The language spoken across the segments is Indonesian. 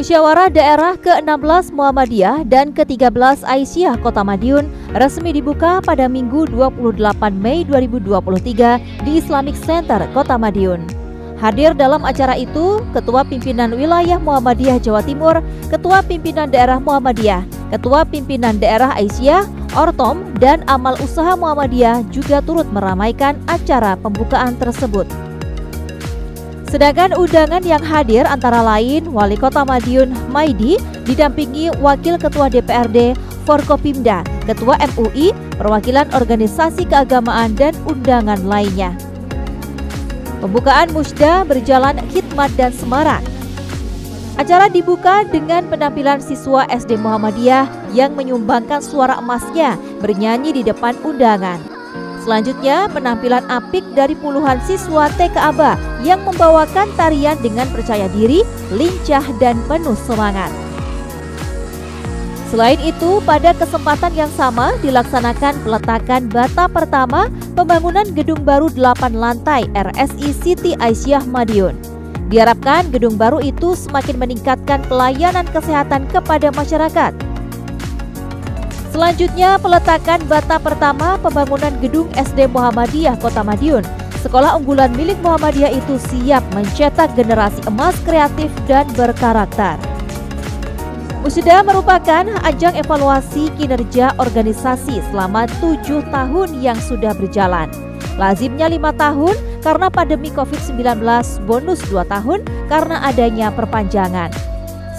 Musyawarah Daerah ke-16 Muhammadiyah dan ke-13 Aisyah Kota Madiun resmi dibuka pada Minggu 28 Mei 2023 di Islamic Center Kota Madiun. Hadir dalam acara itu Ketua Pimpinan Wilayah Muhammadiyah Jawa Timur, Ketua Pimpinan Daerah Muhammadiyah, Ketua Pimpinan Daerah Aisyah, Ortom, dan Amal Usaha Muhammadiyah juga turut meramaikan acara pembukaan tersebut. Sedangkan undangan yang hadir antara lain Wali Kota Madiun Maidi didampingi Wakil Ketua DPRD, Forkopimda, Ketua MUI, perwakilan organisasi keagamaan dan undangan lainnya. Pembukaan musda berjalan khidmat dan semarak. Acara dibuka dengan penampilan siswa SD Muhammadiyah yang menyumbangkan suara emasnya bernyanyi di depan undangan. Selanjutnya, penampilan apik dari puluhan siswa TK Aba yang membawakan tarian dengan percaya diri, lincah, dan penuh semangat. Selain itu, pada kesempatan yang sama dilaksanakan peletakan bata pertama pembangunan gedung baru 8 lantai RSI Siti Aisyah Madiun. Diharapkan gedung baru itu semakin meningkatkan pelayanan kesehatan kepada masyarakat. Selanjutnya, peletakan bata pertama pembangunan gedung SD Muhammadiyah Kota Madiun. Sekolah unggulan milik Muhammadiyah itu siap mencetak generasi emas kreatif dan berkarakter. Musda merupakan ajang evaluasi kinerja organisasi selama 7 tahun yang sudah berjalan. Lazimnya 5 tahun karena pandemi COVID-19, bonus 2 tahun karena adanya perpanjangan.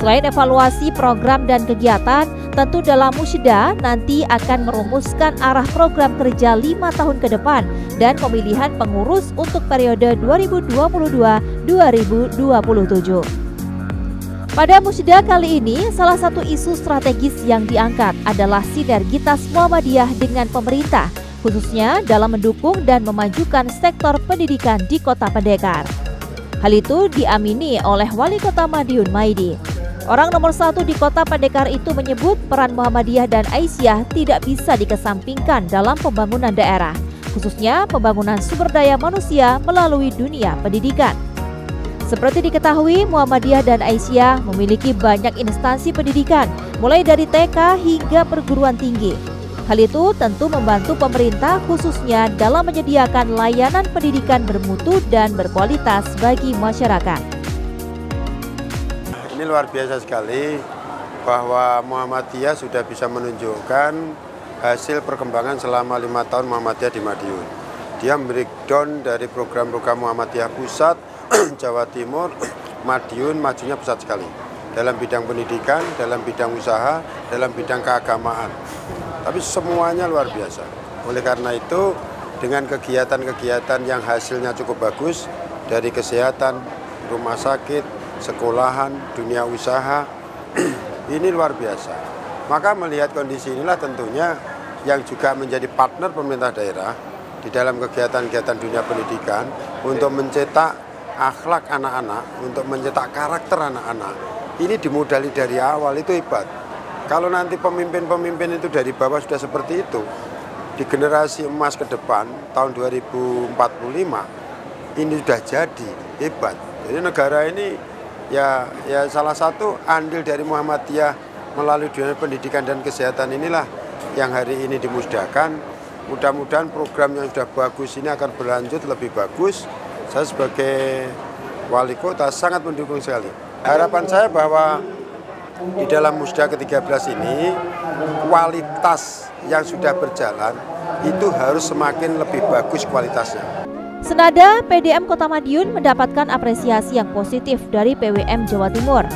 Selain evaluasi program dan kegiatan, tentu dalam musda nanti akan merumuskan arah program kerja 5 tahun ke depan dan pemilihan pengurus untuk periode 2022-2027. Pada musda kali ini, salah satu isu strategis yang diangkat adalah sinergitas Muhammadiyah dengan pemerintah, khususnya dalam mendukung dan memajukan sektor pendidikan di Kota Pendekar. Hal itu diamini oleh Wali Kota Madiun Maidi. Orang nomor 1 di Kota Pendekar itu menyebut peran Muhammadiyah dan Aisyah tidak bisa dikesampingkan dalam pembangunan daerah, khususnya pembangunan sumber daya manusia melalui dunia pendidikan. Seperti diketahui, Muhammadiyah dan Aisyah memiliki banyak instansi pendidikan, mulai dari TK hingga perguruan tinggi. Hal itu tentu membantu pemerintah khususnya dalam menyediakan layanan pendidikan bermutu dan berkualitas bagi masyarakat. Ini luar biasa sekali bahwa Muhammadiyah sudah bisa menunjukkan hasil perkembangan selama 5 tahun Muhammadiyah di Madiun. Dia breakdown dari program-program Muhammadiyah pusat, Jawa Timur, Madiun majunya pesat sekali. Dalam bidang pendidikan, dalam bidang usaha, dalam bidang keagamaan. Tapi semuanya luar biasa. Oleh karena itu, dengan kegiatan-kegiatan yang hasilnya cukup bagus, dari kesehatan, rumah sakit, sekolahan, dunia usaha, ini luar biasa. Maka melihat kondisi inilah tentunya yang juga menjadi partner pemerintah daerah di dalam kegiatan-kegiatan dunia pendidikan untuk mencetak akhlak anak-anak, untuk mencetak karakter anak-anak. Ini dimodali dari awal, itu hebat. Kalau nanti pemimpin-pemimpin itu dari bawah sudah seperti itu, di generasi emas ke depan, tahun 2045, ini sudah jadi, hebat. Jadi negara ini ya salah satu andil dari Muhammadiyah melalui dunia pendidikan dan kesehatan inilah yang hari ini dimusdakan. Mudah-mudahan program yang sudah bagus ini akan berlanjut lebih bagus. Saya sebagai wali kota sangat mendukung sekali. Harapan saya bahwa di dalam musda ke-13 ini kualitas yang sudah berjalan itu harus semakin lebih bagus kualitasnya. Senada, PDM Kota Madiun mendapatkan apresiasi yang positif dari PWM Jawa Timur.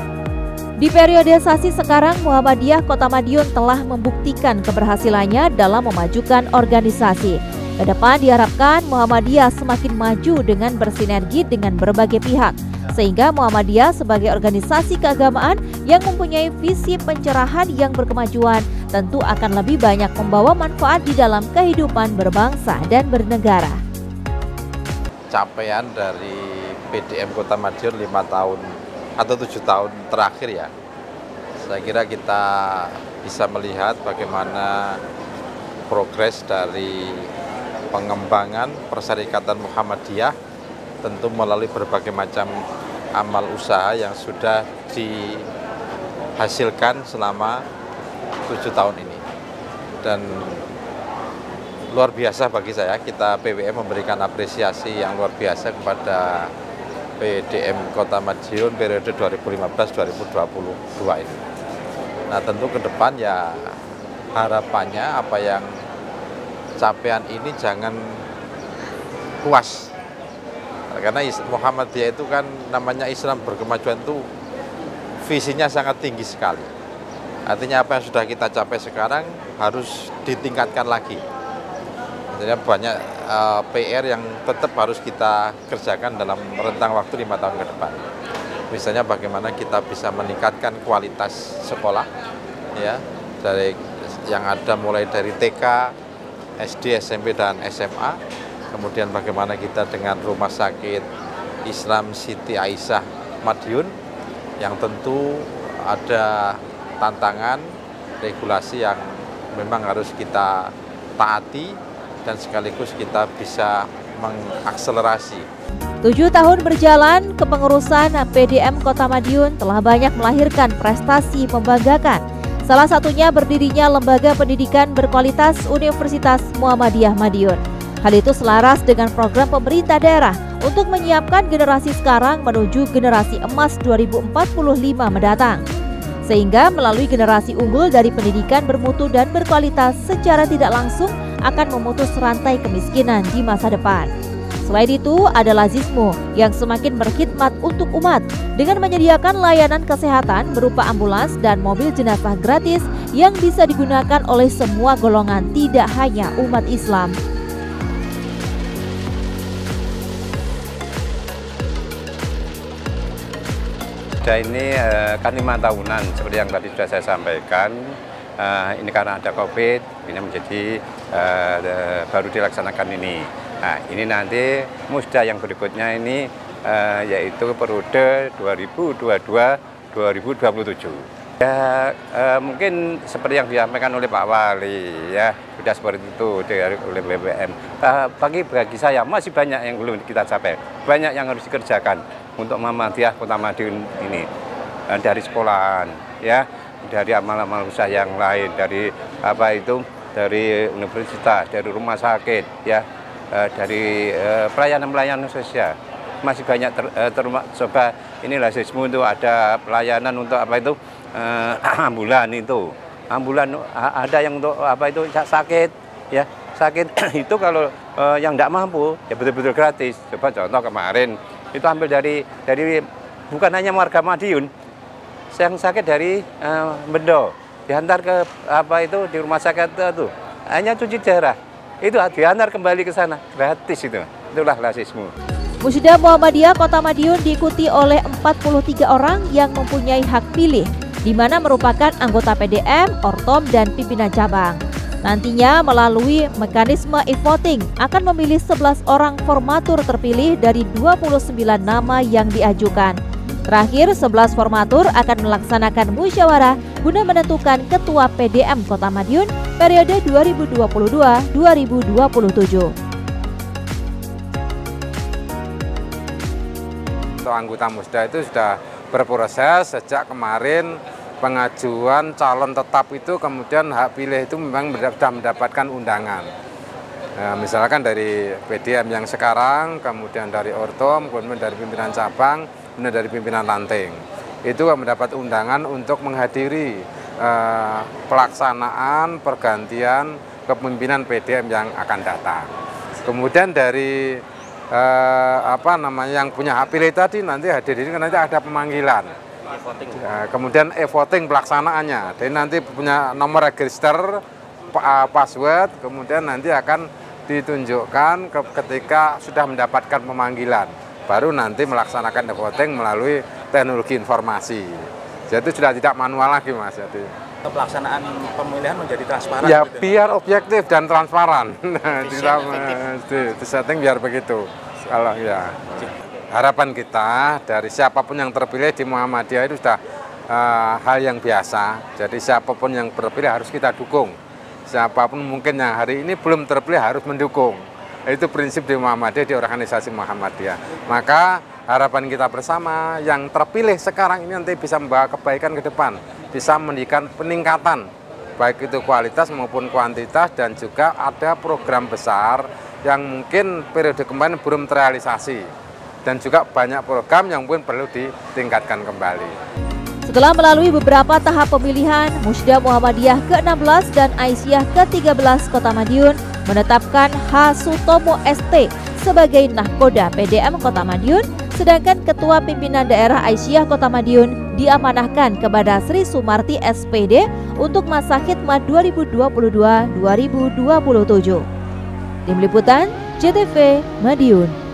Di periodisasi sekarang, Muhammadiyah Kota Madiun telah membuktikan keberhasilannya dalam memajukan organisasi. Kedepan diharapkan Muhammadiyah semakin maju dengan bersinergi dengan berbagai pihak, sehingga Muhammadiyah sebagai organisasi keagamaan yang mempunyai visi pencerahan yang berkemajuan tentu akan lebih banyak membawa manfaat di dalam kehidupan berbangsa dan bernegara. Capaian dari PDM Kota Madiun 5 tahun atau 7 tahun terakhir ya, saya kira kita bisa melihat bagaimana progres dari pengembangan perserikatan Muhammadiyah tentu melalui berbagai macam amal usaha yang sudah hasilkan selama 7 tahun ini. Dan luar biasa bagi saya, kita PWM memberikan apresiasi yang luar biasa kepada PDM Kota Madiun periode 2015-2022 ini. Nah, tentu ke depan ya harapannya apa yang capaian ini jangan puas. Karena Muhammadiyah itu kan namanya Islam berkemajuan itu visinya sangat tinggi sekali. Artinya apa yang sudah kita capai sekarang harus ditingkatkan lagi. Jadi banyak PR yang tetap harus kita kerjakan dalam rentang waktu 5 tahun ke depan. Misalnya bagaimana kita bisa meningkatkan kualitas sekolah, ya, dari yang ada mulai dari TK, SD, SMP, dan SMA. Kemudian bagaimana kita dengan Rumah Sakit Islam Siti Aisyah Madiun, yang tentu ada tantangan regulasi yang memang harus kita taati dan sekaligus kita bisa mengakselerasi. 7 tahun berjalan, kepengurusan PDM Kota Madiun telah banyak melahirkan prestasi membanggakan. Salah satunya berdirinya Lembaga Pendidikan Berkualitas Universitas Muhammadiyah Madiun. Hal itu selaras dengan program pemerintah daerah untuk menyiapkan generasi sekarang menuju generasi emas 2045 mendatang. Sehingga melalui generasi unggul dari pendidikan bermutu dan berkualitas secara tidak langsung akan memutus rantai kemiskinan di masa depan. Selain itu, ada Lazismu yang semakin berkhidmat untuk umat dengan menyediakan layanan kesehatan berupa ambulans dan mobil jenazah gratis yang bisa digunakan oleh semua golongan, tidak hanya umat Islam. Ini kan 5 tahunan seperti yang tadi sudah saya sampaikan. Ini karena ada COVID, ini menjadi baru dilaksanakan ini. Nah, ini nanti musda yang berikutnya ini yaitu periode 2022-2027. Ya, mungkin seperti yang disampaikan oleh Pak Wali, ya sudah seperti itu oleh BPM. Bagi saya masih banyak yang belum kita capai, banyak yang harus dikerjakan untuk Muhammadiyah Kota Madiun ini, dari sekolahan, ya, dari amal-amal usaha yang lain, dari dari universitas, dari rumah sakit, ya, dari pelayanan-pelayanan sosial. Masih banyak coba inilah Lazismu itu ada pelayanan untuk ambulan itu. Ambulan ada yang untuk sakit, ya. Sakit itu kalau yang tidak mampu ya betul-betul gratis. Coba contoh kemarin itu ambil dari bukan hanya warga Madiun, yang sakit dari Bendo, diantar ke di rumah sakit itu hanya cuci darah, itu diantar kembali ke sana gratis itu. Itulah Lazismu. Musda Muhammadiyah Kota Madiun diikuti oleh 43 orang yang mempunyai hak pilih, di mana merupakan anggota PDM, Ortom, dan pimpinan cabang. Nantinya melalui mekanisme e-voting akan memilih 11 orang formatur terpilih dari 29 nama yang diajukan. Terakhir, 11 formatur akan melaksanakan musyawarah guna menentukan ketua PDM Kota Madiun periode 2022-2027. Untuk anggota musda itu sudah berproses sejak kemarin. Pengajuan calon tetap itu kemudian hak pilih itu memang sudah mendapatkan undangan. Nah, misalkan dari PDM yang sekarang, kemudian dari Ortom, kemudian dari pimpinan cabang, kemudian dari pimpinan ranting. Itu mendapat undangan untuk menghadiri pelaksanaan pergantian kepemimpinan PDM yang akan datang. Kemudian dari yang punya hak pilih tadi nanti hadirin, nanti ada pemanggilan. Ya, kemudian e-voting pelaksanaannya, jadi nanti punya nomor register, password, kemudian nanti akan ditunjukkan ketika sudah mendapatkan pemanggilan, baru nanti melaksanakan e-voting melalui teknologi informasi. Jadi sudah tidak manual lagi, Mas. Jadi pelaksanaan pemilihan menjadi transparan. Ya, gitu. Biar objektif dan transparan. Disetting biar begitu. Kalau ya. Harapan kita dari siapapun yang terpilih di Muhammadiyah itu sudah hal yang biasa. Jadi siapapun yang terpilih harus kita dukung. Siapapun mungkin yang hari ini belum terpilih harus mendukung. Itu prinsip di Muhammadiyah, di organisasi Muhammadiyah. Maka harapan kita bersama yang terpilih sekarang ini nanti bisa membawa kebaikan ke depan bisa memberikan peningkatan baik itu kualitas maupun kuantitas, dan juga ada program besar yang mungkin periode kemarin belum terrealisasi, dan juga banyak program yang mungkin perlu ditingkatkan kembali. Setelah melalui beberapa tahap pemilihan, Musda Muhammadiyah ke-16 dan Aisyah ke-13 Kota Madiun menetapkan H. Sutomo ST sebagai Nahkoda PDM Kota Madiun, sedangkan Ketua Pimpinan Daerah Aisyah Kota Madiun diamanahkan kepada Sri Sumarti SPD untuk masa khidmat 2022-2027. Tim Liputan JTV Madiun.